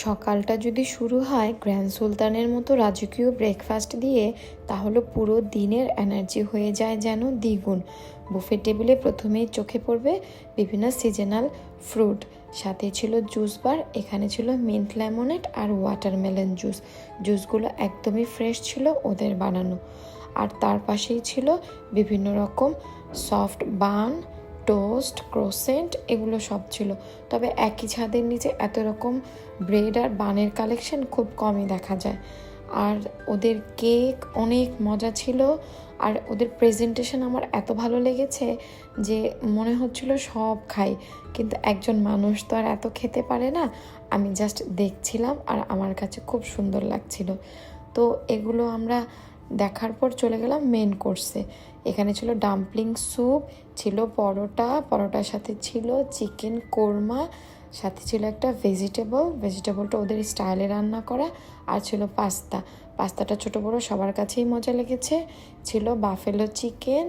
সকালটা যদি শুরু হয় গ্র্যান্ড সুলতানের মতো রাজকীয় ব্রেকফাস্ট দিয়ে, তাহলে পুরো দিনের এনার্জি হয়ে যায় যেন দ্বিগুণ। বুফে টেবিলে প্রথমেই চোখে পড়বে বিভিন্ন সিজনাল ফ্রুট, সাথে ছিল জুস বার। এখানে ছিল মিন্ট লেমনেড আর ওয়াটারমেলন জুসগুলো একদমই ফ্রেশ ছিল, ওদের বানানো। আর তার পাশেই ছিল বিভিন্ন রকম সফট বান, টোস্ট, ক্রোসেন্ট, এগুলো সব ছিল। তবে একই ছাদের নিচে এত রকম ব্রেড আর বানের কালেকশন খুব কমই দেখা যায়। আর ওদের কেক অনেক মজা ছিল, আর ওদের প্রেজেন্টেশন আমার এত ভালো লেগেছে যে মনে হচ্ছিল সব খাই, কিন্তু একজন মানুষ তো আর এত খেতে পারে না। আমি জাস্ট দেখছিলাম আর আমার কাছে খুব সুন্দর লাগছিল। তো এগুলো আমরা দেখার পর চলে গেলাম মেন কোর্সে। এখানে ছিল ডাম্পলিং স্যুপ, ছিল পরোটার সাথে ছিল চিকেন কোরমা, সাথে ছিল একটা ভেজিটেবলটা ওদের স্টাইলে রান্না করা, আর ছিল পাস্তাটা ছোট বড় সবার কাছেই মজা লেগেছে। ছিল বাফেলো চিকেন,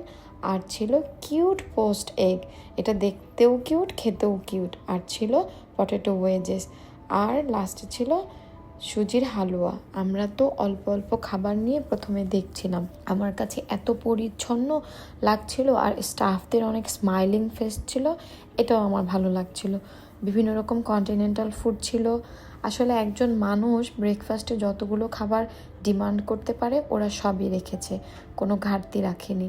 আর ছিল কিউট পোস্ট এগ, এটা দেখতেও কিউট, খেতেও কিউট। আর ছিল পটেটো ওয়েজেস, আর লাস্টে ছিল সুজির হালুয়া। আমরা তো অল্প অল্প খাবার নিয়ে প্রথমে দেখছিলাম। আমার কাছে এত পরিচ্ছন্ন লাগছিল, আর স্টাফদের অনেক স্মাইলিং ফেস ছিল, এটাও আমার ভালো লাগছিল। বিভিন্ন রকম কন্টিনেন্টাল ফুড ছিল। আসলে একজন মানুষ ব্রেকফাস্টে যতগুলো খাবার ডিমান্ড করতে পারে ওরা সবই রেখেছে, কোনো ঘাটতি রাখেনি।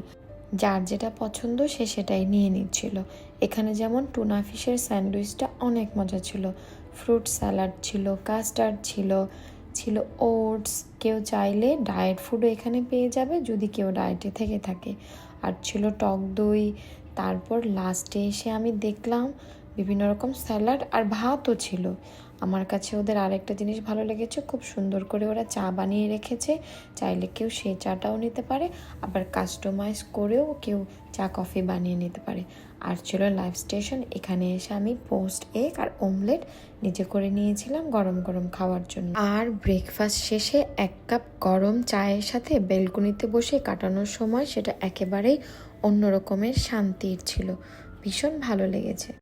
যার যেটা পছন্দ সে সেটাই নিয়ে নিচ্ছিল। এখানে যেমন টুনা ফিশের স্যান্ডউইচটা অনেক মজা ছিল, ফ্রুট স্যালাড ছিল, কাস্টার্ড ছিল ওটস। কেউ চাইলে ডায়েট ফুডও এখানে পেয়ে যাবে যদি কেউ ডায়েটে থেকে থাকে। আর ছিল টক দই। তারপর লাস্টে এসে আমি দেখলাম বিভিন্ন রকম স্যালাড আর ভাতও ছিল। আমার কাছে ওদের আরেকটা জিনিস ভালো লেগেছে, খুব সুন্দর করে ওরা চা বানিয়ে রেখেছে, চাইলে কেউ সেই চাটাও নিতে পারে, আবার কাস্টমাইজ করেও কেউ চা কফি বানিয়ে নিতে পারে। আর ছিল লাইভ স্টেশন, এখানে এসে আমি পোস্ট এগ আর অমলেট নিজে করে নিয়েছিলাম গরম গরম খাওয়ার জন্য। আর ব্রেকফাস্ট শেষে 1 কাপ গরম চায়ের সাথে বেলকনিতে বসে কাটানোর সময় সেটা একেবারেই অন্য রকমের শান্তির ছিল, ভীষণ ভালো লেগেছে।